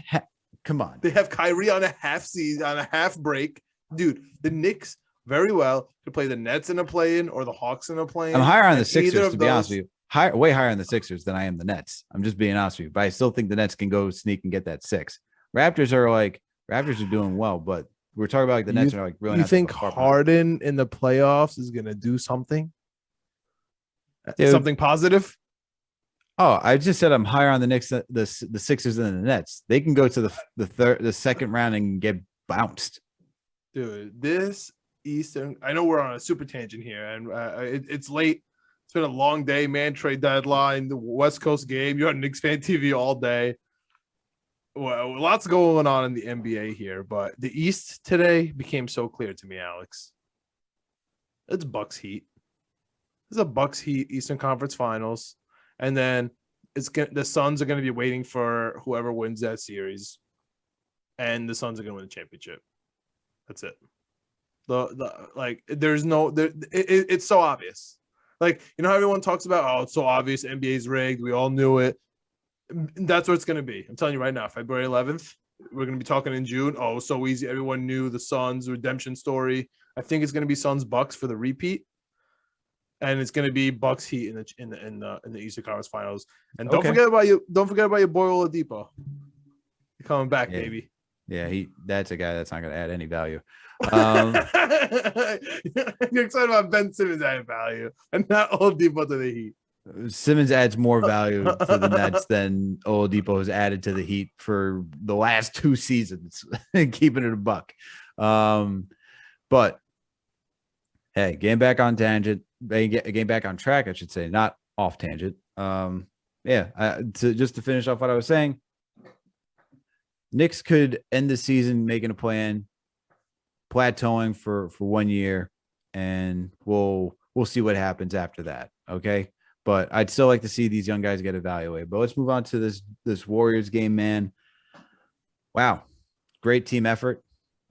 Come on, they have Kyrie on a half season, on a half break, dude. The Knicks very well could play the Nets in a play-in or the Hawks in a play-in. I'm higher on the Sixers, to be honest with you. Way higher on the Sixers than I am the Nets. I'm just being honest with you, but I still think the Nets can go sneak and get that 6. Raptors are doing well, but we're talking about like the Nets are like really. You think Harden in the playoffs is gonna do something? Dude. Something positive? Oh, I just said I'm higher on the Knicks, the Sixers than the Nets. They can go to the second round and get bounced. Dude, this Eastern. I know we're on a super tangent here, and it's late. It's been a long day, man. Trade deadline, the West Coast game. You're on Knicks Fan TV all day. Well, lots going on in the NBA here, but the East today became so clear to me, Alex. It's Bucks Heat. This is a Bucks Heat Eastern Conference Finals, and then the Suns are going to be waiting for whoever wins that series, and the Suns are going to win the championship. That's it. It's so obvious. Like, you know how everyone talks about, oh, it's so obvious, NBA's rigged, we all knew it. That's what it's going to be. I'm telling you right now, February 11th, we're going to be talking in June. Oh, so easy. Everyone knew the Suns redemption story. I think it's going to be Suns Bucks for the repeat, and it's going to be Bucks Heat in the Eastern Conference Finals. And don't forget about your boy Oladipo. You're coming back, baby. Yeah, that's a guy that's not going to add any value. You're excited about Ben Simmons adding value and not Oladipo to the Heat. Simmons adds more value to the Nets than Oladipo has added to the Heat for the last 2 seasons, keeping it a buck. But hey, getting back on tangent, getting back on track, I should say, not off tangent. Just to finish off what I was saying, Knicks could end the season making a plan, plateauing for 1 year, and we'll see what happens after that. Okay. But I'd still like to see these young guys get evaluated. But let's move on to this Warriors game, man. Wow. Great team effort.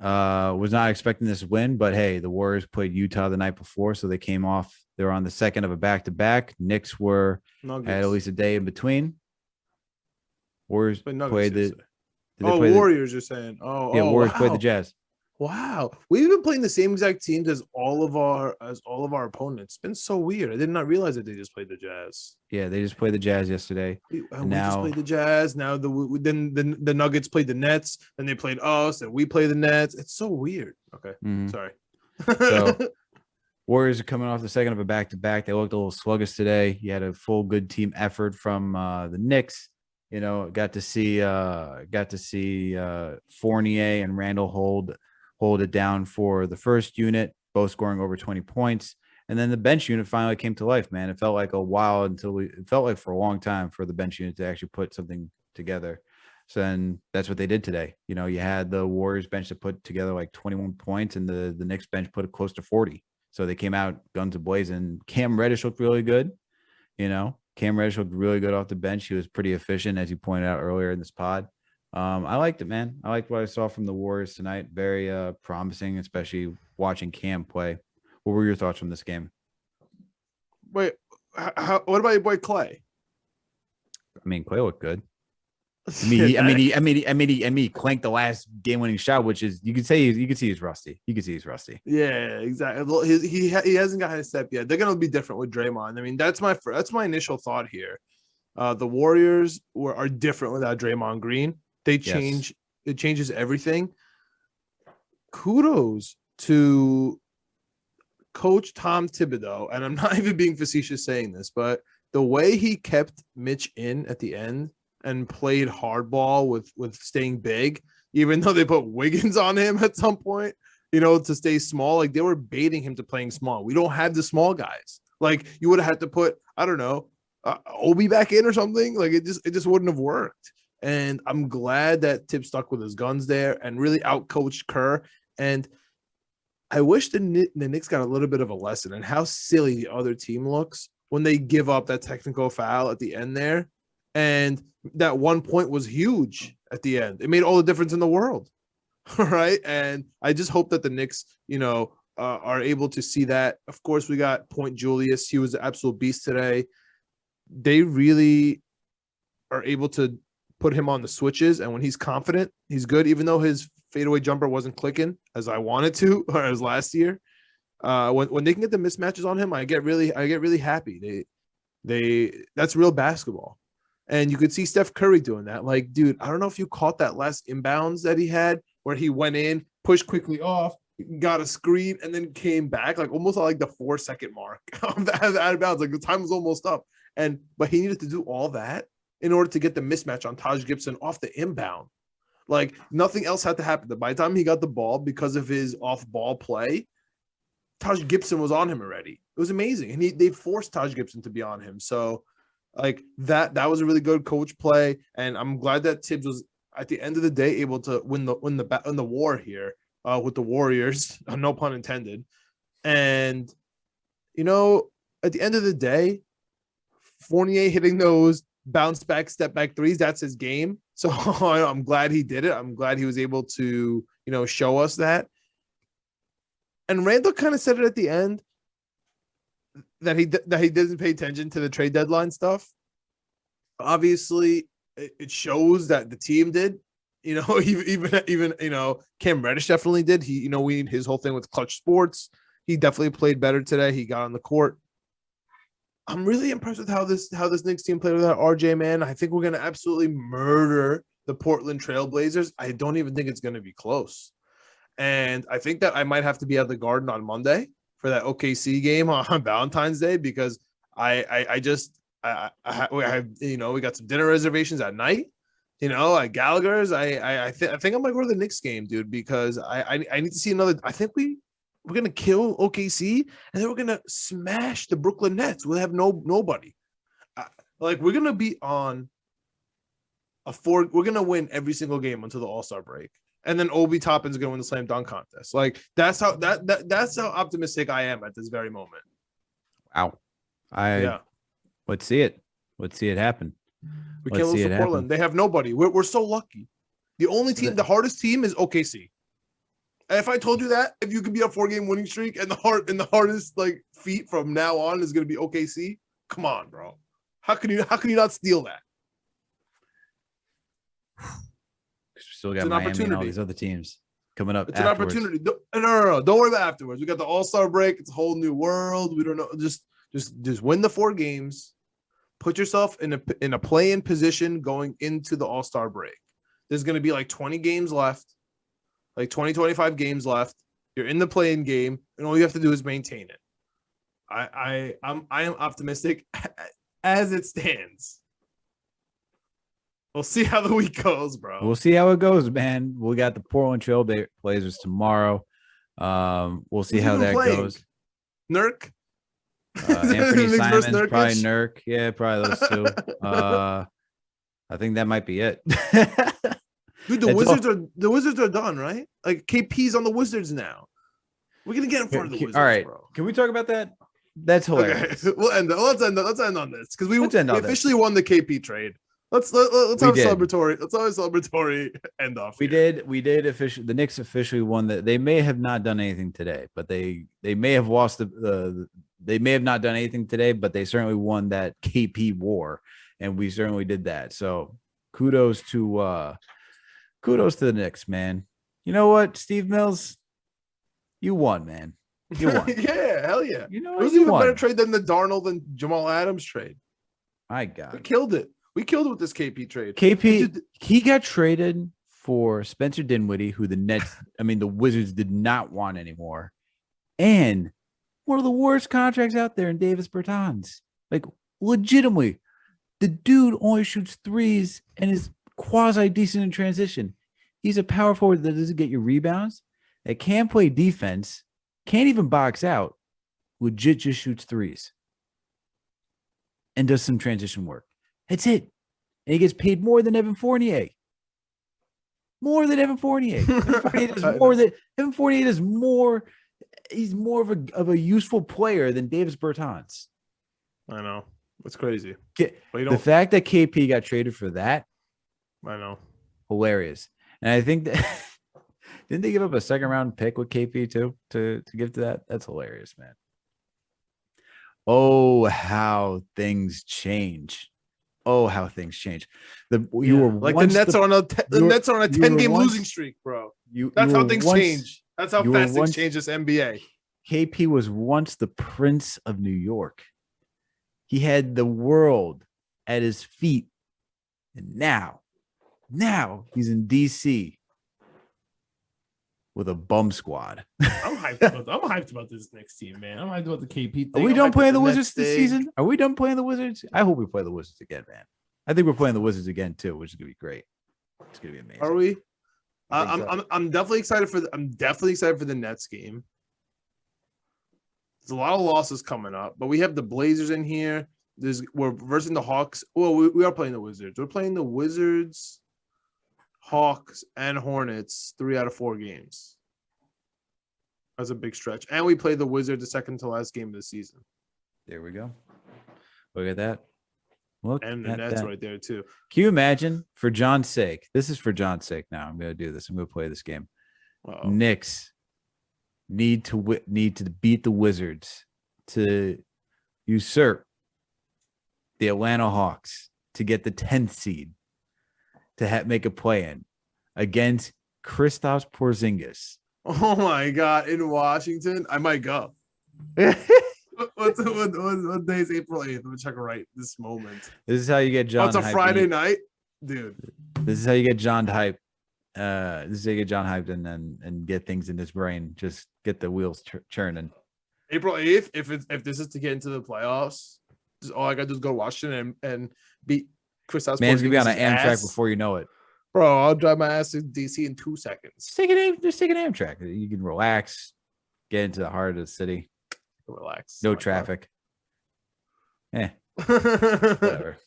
Was not expecting this win, but hey, the Warriors played Utah the night before, so they came off. They were on the second of a back-to-back. Knicks had at least a day in between. Warriors played the Warriors, you're saying. Warriors played the Jazz. Wow, we've been playing the same exact teams as all of our opponents. It's been so weird. I did not realize that they just played the Jazz. Yeah, they just played the Jazz yesterday. We just played the Jazz. Now the Nuggets played the Nets, and they played us, and we play the Nets. It's so weird. Okay, sorry. So Warriors are coming off the second of a back-to-back. They looked a little sluggish today. You had a full good team effort from the Knicks. You know, got to see Fournier and Randle hold it down for the first unit, both scoring over 20 points. And then the bench unit finally came to life, man. It felt like a while it felt like for a long time for the bench unit to actually put something together. So then that's what they did today. You know, you had the Warriors bench to put together like 21 points, and the Knicks bench put it close to 40. So they came out guns a-blazing. Cam Reddish looked really good. You know, Cam Reddish looked really good off the bench. He was pretty efficient, as you pointed out earlier in this pod. I liked it, man. I liked what I saw from the Warriors tonight. Very promising, especially watching Cam play. What were your thoughts from this game? Wait, what about your boy Clay? I mean, Clay looked good. He clanked the last game-winning shot, which is you can see he's rusty. Yeah, exactly. Well, he hasn't got his step yet. They're gonna be different with Draymond. I mean, that's my initial thought here. The Warriors are different without Draymond Green. It changes everything. Kudos to Coach Tom Thibodeau, and I'm not even being facetious saying this, but the way he kept Mitch in at the end and played hardball with staying big, even though they put Wiggins on him at some point, you know, to stay small. Like they were baiting him to playing small. We don't have the small guys. Like you would have had to put, I don't know, Obi back in or something. Like it just wouldn't have worked. And I'm glad that Tip stuck with his guns there and really outcoached Kerr. And I wish the Knicks got a little bit of a lesson in how silly the other team looks when they give up that technical foul at the end there. And that 1 point was huge at the end. It made all the difference in the world. All right. And I just hope that the Knicks, you know, are able to see that. Of course, we got Point Julius. He was an absolute beast today. They really are able to put him on the switches. And when he's confident, he's good, even though his fadeaway jumper wasn't clicking as I wanted to, or as last year. When they can get the mismatches on him, I get really happy. That's real basketball. And you could see Steph Curry doing that. Like, dude, I don't know if you caught that last inbounds that he had where he went in, pushed quickly off, got a screen, and then came back, like almost like the 4-second mark of that out of bounds. Like the time was almost up. But he needed to do all that in order to get the mismatch on Taj Gibson off the inbound. Like nothing else had to happen. By the time he got the ball, because of his off-ball play, Taj Gibson was on him already. It was amazing. And they forced Taj Gibson to be on him. So like that was a really good coach play. And I'm glad that Tibbs was at the end of the day able to win the war here with the Warriors, no pun intended. And you know, at the end of the day, Fournier hitting those bounce back, step back threes, that's his game. So I'm glad he did it. I'm glad he was able to, you know, show us that. And Randle kind of said it at the end that he doesn't pay attention to the trade deadline stuff. Obviously, it shows that the team did. You know, even you know, Cam Reddish definitely did. He, you know, his whole thing with Clutch Sports. He definitely played better today. He got on the court. I'm really impressed with how this Knicks team played without RJ, man. I think we're gonna absolutely murder the Portland Trailblazers. I don't even think it's gonna be close. And I think that I might have to be at the Garden on Monday for that OKC game on Valentine's Day because I you know, we got some dinner reservations at night, you know, at Gallagher's. I think I'm gonna go to the Knicks game, dude, because I need to see another. I think we're gonna kill OKC and then we're gonna smash the Brooklyn Nets. We'll have nobody. Like we're gonna be on we're gonna win every single game until the All-Star break. And then Obi Toppin's gonna win the slam dunk contest. Like that's how optimistic I am at this very moment. Wow. Let's see it. Let's see it happen. We can't lose to Portland. They have nobody. We're so lucky. The only team, the hardest team is OKC. And if I told you that, if you could be a 4-game winning streak and the hardest like feat from now on is gonna be OKC, come on, bro. How can you not steal that? We still got Miami and all these other teams coming up. It's afterwards. An opportunity. No. Don't worry about afterwards. We got the All-Star break. It's a whole new world. We don't know. Just win the 4 games. Put yourself in a play-in position going into the All-Star break. There's going to be like 20 games left, like 20, 25 games left. You're in the play-in game, and all you have to do is maintain it. I am optimistic as it stands. We'll see how the week goes, bro. We'll see how it goes, man. We got the Portland Trail Blazers tomorrow. We'll see how that goes. Nurk? Anthony Knicks versus Simons, probably Nurkic? Nurk. Yeah, probably those two. I think that might be it. Dude, the Wizards are done, right? Like KP's on the Wizards now. We're gonna get in front of the Wizards, all right, bro. can we talk about that? That's hilarious. Okay, we'll end. Let's end on this because we officially won the KP trade. Let's have a celebratory. Let's have a celebratory end off. We did officially. The Knicks officially won that. They may have not done anything today, but they may have lost they may have not done anything today, but they certainly won that KP war, and we certainly did that. So kudos to the Knicks, man. You know what, Steve Mills, you won, man. You won. Yeah, hell yeah. You know, it was even a better trade than the Darnold and Jamal Adams trade. My God, we killed it. We killed it with this KP trade. He got traded for Spencer Dinwiddie, who the Wizards did not want anymore, and one of the worst contracts out there in Davis Bertans. Like, legitimately, the dude only shoots threes and is quasi decent in transition. He's a power forward that doesn't get you rebounds, that can't play defense, can't even box out, legit just shoots threes and does some transition work. That's it. And he gets paid more than Evan Fournier. More than Evan Fournier. Evan Fournier is more. He's more of a useful player than Davis Bertans. I know. It's crazy. The fact that KP got traded for that, I know. Hilarious. And I think that didn't they give up a second round pick with KP too to give to that? That's hilarious, man. Oh, how things change. The Nets are on a 10-game losing streak, bro. That's how things change. That's how fast things change this NBA. KP was once the Prince of New York. He had the world at his feet. And now he's in DC with a bum squad. I'm hyped about this next team, man. I'm hyped about the KP thing. Are we done playing the Wizards this season? Are we done playing the Wizards? I hope we play the Wizards again, man. I think we're playing the Wizards again too, which is gonna be great. It's gonna be amazing. Are we? I'm definitely excited for the Nets game. There's a lot of losses coming up, but we have the Blazers in here. We're versing the Hawks. Well, we are playing the Wizards. We're playing the Wizards, Hawks, and Hornets 3 out of 4 games. That's a big stretch. And we play the Wizards the second to last game of the season. There we go. Look at that. And the Nets right there too. Can you imagine, for John's sake? This is for John's sake. Now I'm going to do this. I'm going to play this game. Uh-oh. Knicks need to beat the Wizards to usurp the Atlanta Hawks to get the 10th seed to make a play-in against Kristaps Porzingis. Oh my God! In Washington, I might go. What day is April 8th? Let me check right this moment. This is how you get John. It's a Friday night, dude. This is how you get John hyped. This is how you get John hyped and get things in his brain. Just get the wheels churning. April 8th. If this is to get into the playoffs, all I gotta do is go to Washington and beat Kristaps. Man's gonna be on an Amtrak before you know it. Bro, I'll drive my ass to DC in 2 seconds. Just take an Amtrak. You can relax, get into the heart of the city. Relax. No traffic. Whatever.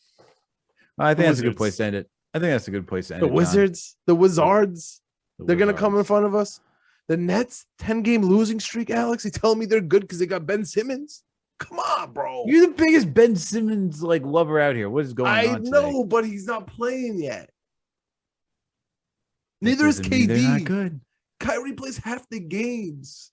I think that's a good place to end it. The Wizards, the Wizards, they're gonna come in front of us. The Nets 10-game losing streak. Alex, you telling me they're good because they got Ben Simmons? Come on, bro. You're the biggest Ben Simmons lover out here. What is going on? I know, but he's not playing yet. Neither is KD. They're not good. Kyrie plays half the games.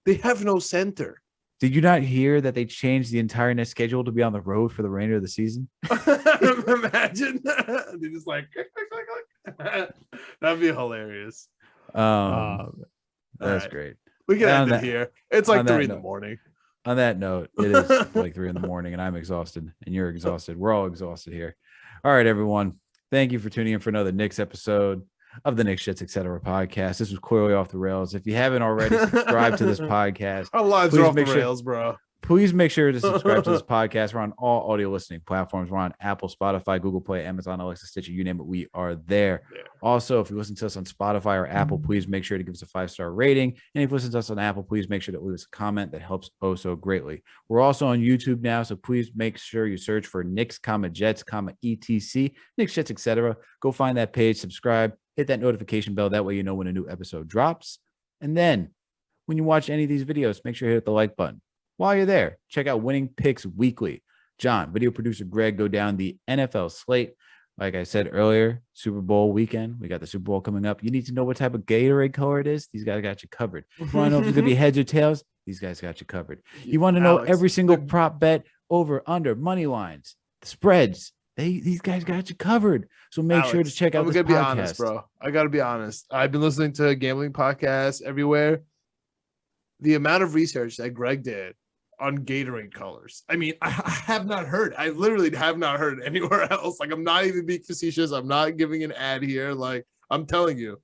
They have no center. Did you not hear that they changed the entire net schedule to be on the road for the remainder of the season? Imagine. They're just like, that'd be hilarious. That's right. great. We can end it here. It's like 3 in the morning. On that note, it is like 3 in the morning and I'm exhausted and you're exhausted. We're all exhausted here. All right, everyone. Thank you for tuning in for another Knicks episode of the Knicks Shits Etc. podcast. This was clearly off the rails. If you haven't already, subscribe to this podcast. Our lives are off the rails, bro. Please make sure to subscribe to this podcast. We're on all audio listening platforms. We're on Apple, Spotify, Google Play, Amazon, Alexa, Stitcher, you name it. We are there. Yeah. Also, if you listen to us on Spotify or Apple, please make sure to give us a 5-star rating. And if you listen to us on Apple, please make sure to leave us a comment. That helps oh so greatly. We're also on YouTube now, so please make sure you search for Knicks, Jets, etc. Knicks, Jets, etc. Go find that page, subscribe, hit that notification bell. That way you know when a new episode drops. And then when you watch any of these videos, make sure you hit the like button. While you're there, check out Winning Picks Weekly. John, video producer Greg, go down the NFL slate. Like I said earlier, Super Bowl weekend. We got the Super Bowl coming up. You need to know what type of Gatorade color it is. These guys got you covered. You want to know if it's going to be heads or tails? These guys got you covered. You want to know every single prop bet, over, under, money lines, the spreads. These guys got you covered. So make sure to check out this podcast. I'm going to be honest, bro. I got to be honest. I've been listening to gambling podcasts everywhere. The amount of research that Greg did on Gatorade colors. I mean, I have not heard. I literally have not heard anywhere else. Like, I'm not even being facetious. I'm not giving an ad here. Like, I'm telling you,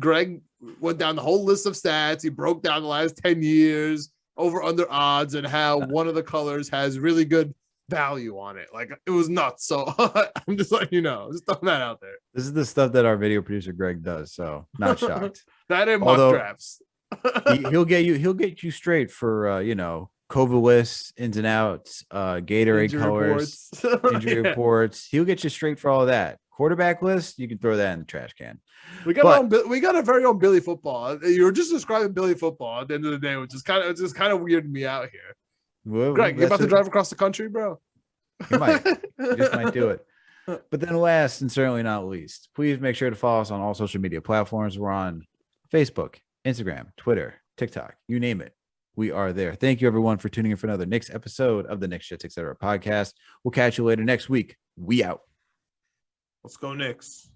Greg went down the whole list of stats. He broke down the last 10 years, over under odds, and how one of the colors has really good value on it. Like, it was nuts. So I'm just letting you know. Just throwing that out there. This is the stuff that our video producer Greg does. So not shocked. That and mock drafts. he'll get you straight for COVID lists, ins and outs, Gatorade injury colors, injury reports. He'll get you straight for all of that. Quarterback list, you can throw that in the trash can. We got a very own Billy Football. You were just describing Billy Football at the end of the day, which is kind of weirding me out here. Well, Greg, you about to drive across the country, bro? You might. You just might do it. But then last and certainly not least, please make sure to follow us on all social media platforms. We're on Facebook, Instagram, Twitter, TikTok, you name it. We are there. Thank you, everyone, for tuning in for another Knicks episode of the Knicks, Jets, etc. podcast. We'll catch you later next week. We out. Let's go, Knicks.